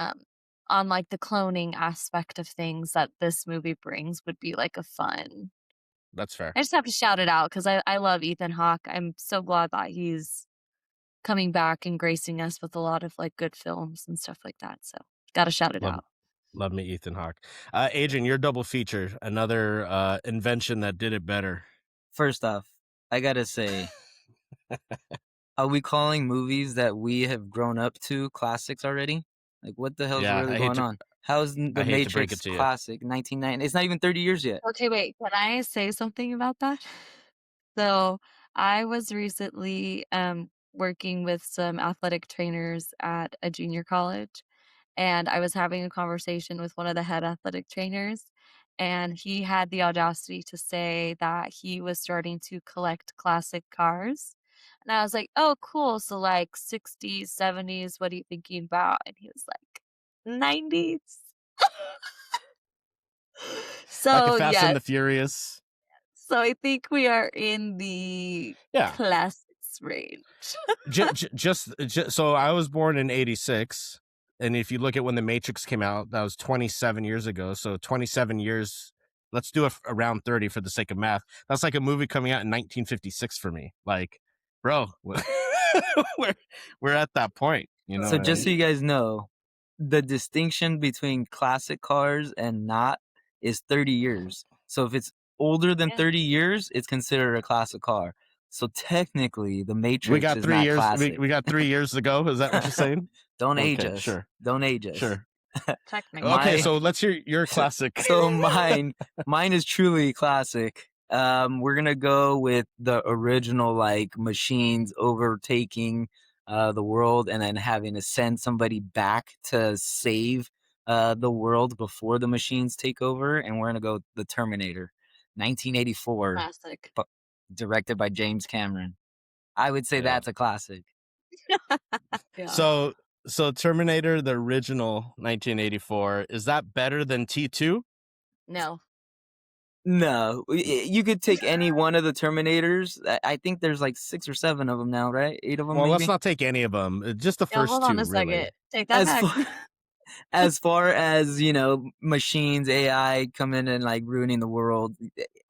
on like the cloning aspect of things that this movie brings would be like a fun. That's fair. I just have to shout it out because I love Ethan Hawke. I'm so glad that he's coming back and gracing us with a lot of like good films and stuff like that. So gotta shout it Love, out. love me, Ethan Hawke. Adrian, your double feature, another invention that did it better. First off, I gotta say, are we calling movies that we have grown up to classics already? Like, what the hell's Yeah, really going on? How's I The hate to break it Matrix to you. classic, 1990? It's not even 30 years yet. Okay, wait. Can I say something about that? So I was recently working with some athletic trainers at a junior college, and I was having a conversation with one of the head athletic trainers, and he had the audacity to say that he was starting to collect classic cars. And I was like, "Oh, cool. So like 60s, 70s, what are you thinking about?" And he was like, "90s." Like a So, Fast and yes. the Furious. So I think we are in the Yeah. classics range. just so I was born in 86, and if you look at when The Matrix came out, that was 27 years ago. So 27 years, let's do it around 30 for the sake of math. That's like a movie coming out in 1956 for me. Like, bro, we're at that point, you know. So what I just so mean? you guys know, the distinction between classic cars and not is 30 years. So if it's older than Yeah. 30 years, it's considered a classic car. So technically, The We Matrix got is 3 not years. classic. We got 3 years to go. Is that what you're saying? Don't age Okay, us. sure. Don't age us. Sure. Technically. Okay, My- so let's hear your classic. So mine is truly classic. We're gonna go with the original, like machines overtaking the world and then having to send somebody back to save the world before the machines take over. And we're gonna go with The Terminator, 1984, Classic. directed by James Cameron. I would say Yeah. that's a classic. Yeah. So Terminator, the original 1984, is that better than T2? No. No, you could take any one of the Terminators. I think there's like 6 or 7 of them now, right? 8 of them, Well, maybe. let's not take any of them. Just the Yeah, first hold two, on a really. second. Take that As back. far, as far as, you know, machines, AI come in and like ruining the world,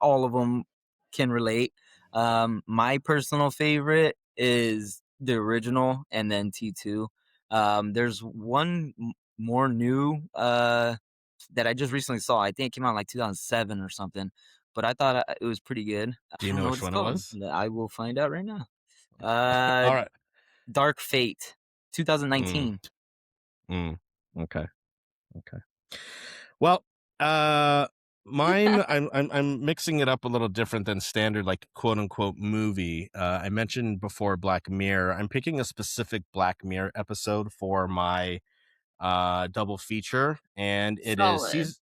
all of them can relate. My personal favorite is the original and then T2. There's one more new that I just recently saw. I think it came out in like 2007 or something, but I thought it was pretty good. Do you I don't know what which it's one it called. was? I will find out right now. All right. Dark Fate, 2019. Okay. Well, mine, I'm mixing it up a little different than standard, like quote unquote movie. I mentioned before Black Mirror. I'm picking a specific Black Mirror episode for my double feature, and it Solid. is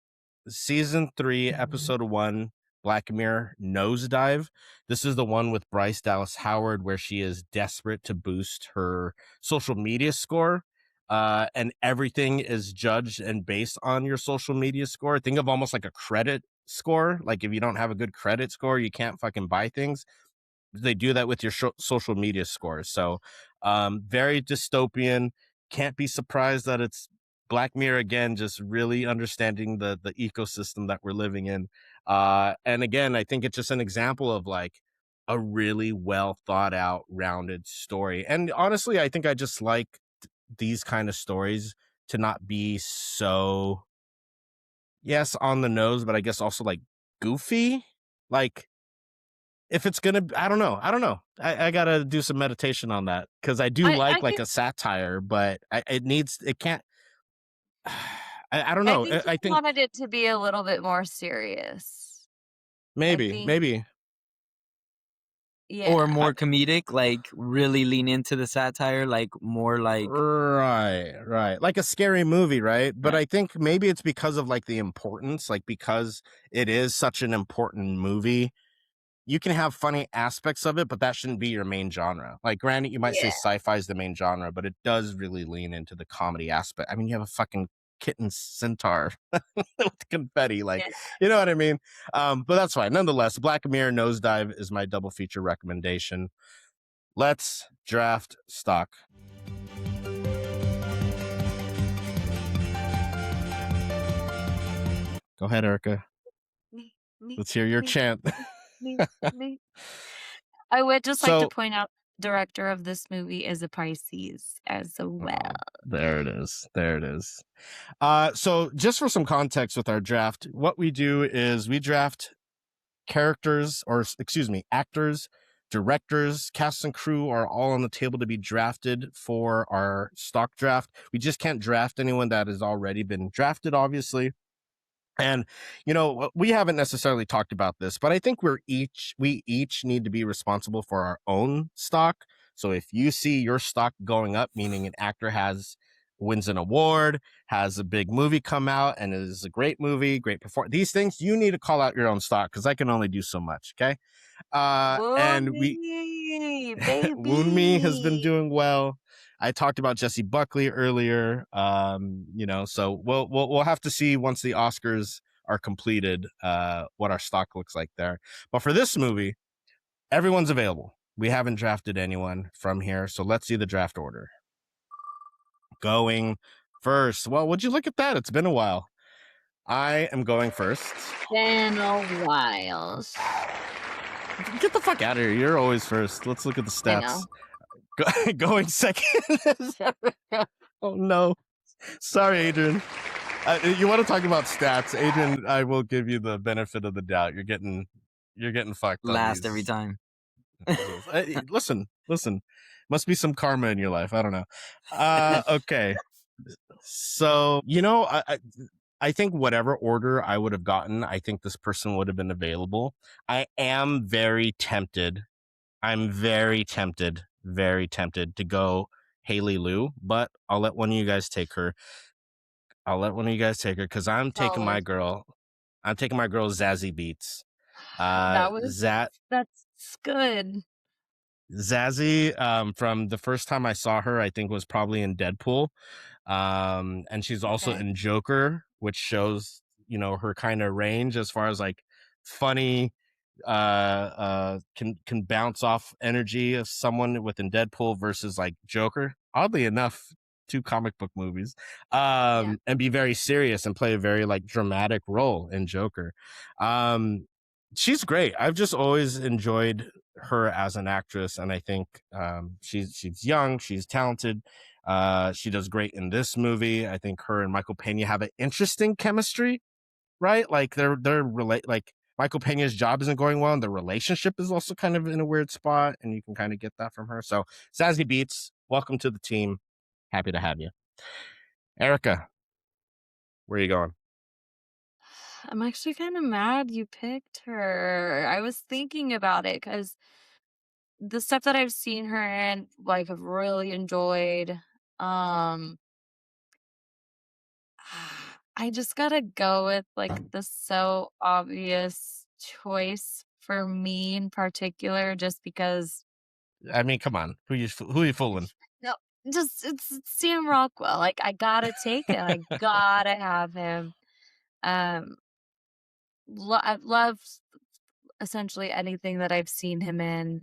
season 3, episode 1, Black Mirror Nosedive. This is the one with Bryce Dallas Howard where she is desperate to boost her social media score, and everything is judged and based on your social media score. Think of almost like a credit score. Like if you don't have a good credit score, you can't fucking buy things. They do that with your social media scores. So very dystopian. Can't be surprised that it's Black Mirror again, just really understanding the ecosystem that we're living in. And again, I think it's just an example of like a really well thought out, rounded story. And honestly, I think I just like these kind of stories to not be so, yes, on the nose, but I guess also like goofy. Like if it's gonna, I don't know. I gotta do some meditation on that because I do like think, a satire, but it can't. I don't I know. think I he think wanted it to be a little bit more serious. maybe. Yeah. Or more comedic, like really lean into the satire, like more like Right. Like a scary movie, right? But Right. I think maybe it's because of like the importance, like because it is such an important movie. You can have funny aspects of it, but that shouldn't be your main genre. Like, granted, you might say sci-fi is the main genre, but it does really lean into the comedy aspect. I mean, you have a fucking kitten centaur with confetti, like, you know what I mean? But that's fine. Nonetheless, Black Mirror Nosedive is my double feature recommendation. Let's draft stock. Go ahead, Erica. Let's hear your chant. I would just like to point out director of this movie is a Pisces as well. There it is. There it is. So just for some context with our draft, what we do is we draft characters, or excuse me, actors, directors, cast and crew are all on the table to be drafted for our stock draft. We just can't draft anyone that has already been drafted, obviously. And, you know, we haven't necessarily talked about this, but I think we each need to be responsible for our own stock. So if you see your stock going up, meaning an actor wins an award, has a big movie come out and is a great movie, great performance, these things, you need to call out your own stock because I can only do so much. Okay. And Wound-me, baby. Wound Me has been doing well. I talked about Jesse Buckley earlier. You know, so we'll have to see once the Oscars are completed, what our stock looks like there. But for this movie, everyone's available. We haven't drafted anyone from here, so let's see the draft order. Going first. Well, would you look at that? It's been a while. I am going first. Been a while. Get the fuck out of here. You're always first. Let's look at the stats. Going second. Oh no. Sorry, Adrian. You want to talk about stats, Adrian? I will give you the benefit of the doubt. You're getting fucked. Last every time. Listen. Must be some karma in your life. I don't know. Okay. So, you know, I think whatever order I would have gotten, I think this person would have been available. I am very tempted. I'm very tempted to go Haley Liu, but I'll let one of you guys take her. Because I'm taking my girl. I'm taking my girl Zazie Beetz. That's good. Zazie, from the first time I saw her, I think was probably in Deadpool. And she's also in Joker, which shows, you know, her kind of range as far as like funny, can bounce off energy of someone within Deadpool versus like Joker. Oddly enough, 2 comic book movies, and be very serious and play a very like dramatic role in Joker. She's great. I've just always enjoyed her as an actress, and I think she's young, she's talented. She does great in this movie. I think her and Michael Pena have an interesting chemistry, right? Like they're like Michael Pena's job isn't going well, and the relationship is also kind of in a weird spot, and you can kind of get that from her. So Zazie Beetz, welcome to the team. Happy to have you. Erica, where are you going? I'm actually kind of mad you picked her. I was thinking about it because the stuff that I've seen her in, like, I've really enjoyed. Um, I just gotta go with like the so obvious choice for me in particular, just because. I mean, come on, who you fooling? No, it's Sam Rockwell. Like, I gotta take it. I gotta have him. Um, I've loved essentially anything that I've seen him in.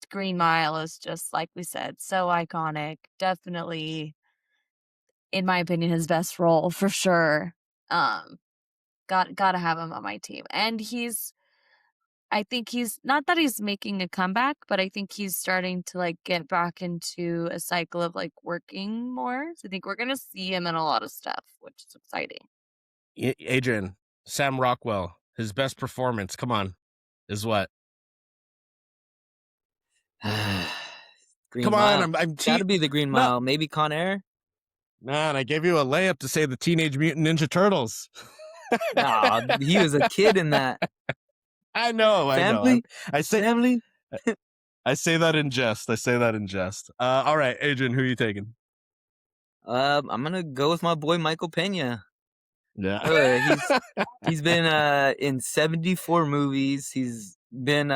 Green Mile is just like we said, so iconic. Definitely, in my opinion, his best role for sure. Gotta have him on my team, and I think he's not that he's making a comeback, but I think he's starting to like get back into a cycle of like working more. So I think we're gonna see him in a lot of stuff, which is exciting. Adrian, Sam Rockwell, his best performance, come on, is what? Green Come Mile. on, I'm gotta be the Green Mile. Maybe Con Air. Man, I gave you a layup to say the Teenage Mutant Ninja Turtles. Nah, he was a kid in that. I know. Family. I say family. I say that in jest. All right, Adrian, who are you taking? I'm gonna go with my boy Michael Pena. Yeah. He's been in 74 movies. He's been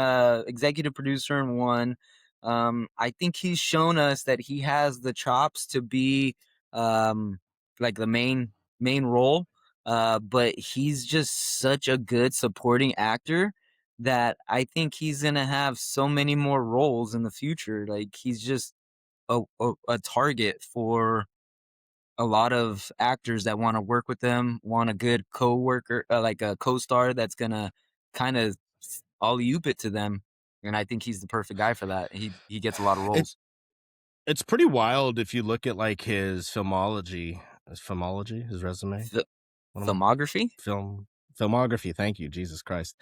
executive producer in 1. I think he's shown us that he has the chops to be like the main role. But he's just such a good supporting actor that I think he's gonna have so many more roles in the future. Like, he's just a target for a lot of actors that want to work with them, want a good co-worker, like a co-star that's gonna kind of alley-oop it to them. and I think he's the perfect guy for that. He gets a lot of roles. It's pretty wild if you look at like his filmology, his resume, What am I- Filmography? filmography. Thank you, Jesus Christ.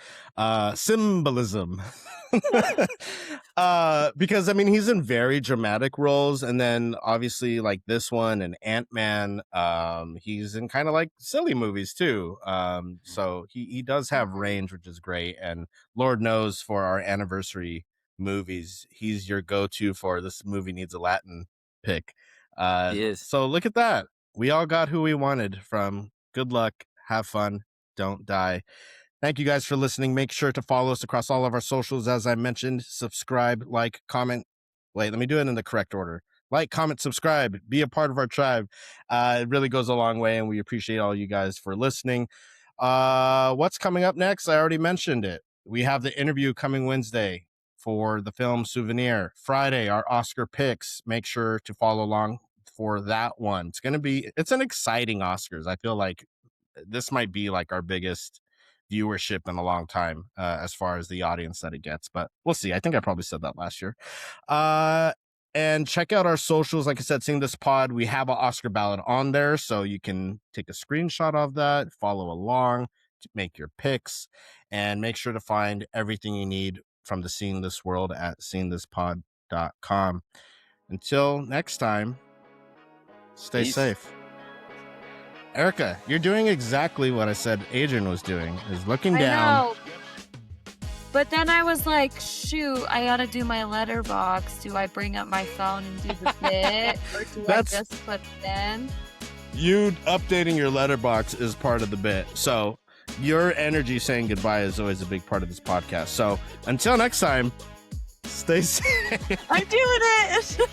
Symbolism. Because I mean, he's in very dramatic roles, and then obviously like this one and Ant-Man. He's in kind of like silly movies too. So he does have range, which is great. And Lord knows for our anniversary movies, he's your go-to for this movie needs a Latin pick. He is. So look at that. We all got who we wanted from Good Luck, Have Fun, Don't Die. Thank you guys for listening. Make sure to follow us across all of our socials. As I mentioned, subscribe, like, comment. Wait, let me do it in the correct order. Like, comment, subscribe, be a part of our tribe. It really goes a long way, and we appreciate all you guys for listening. What's coming up next? I already mentioned it. We have the interview coming Wednesday for the film Souvenir. Friday, our Oscar picks. Make sure to follow along for that one. It's an exciting Oscars. I feel like this might be like our biggest viewership in a long time as far as the audience that it gets, but we'll see. I think I probably said that last year. And check out our socials. Like I said, Sing This Pod, we have an Oscar ballot on there, so you can take a screenshot of that, follow along, make your picks, and make sure to find everything you need from the Seeing This World at seeingthispod.com. Until next time, stay Peace. safe. Erica, you're doing exactly what I said Adrian was doing, is looking down. I know. But then I was like, shoot, I gotta do my letterbox. Do I bring up my phone and do the bit? Or do I just put it in? You updating your letterbox is part of the bit. So your energy saying goodbye is always a big part of this podcast. So until next time, stay safe. I'm doing it.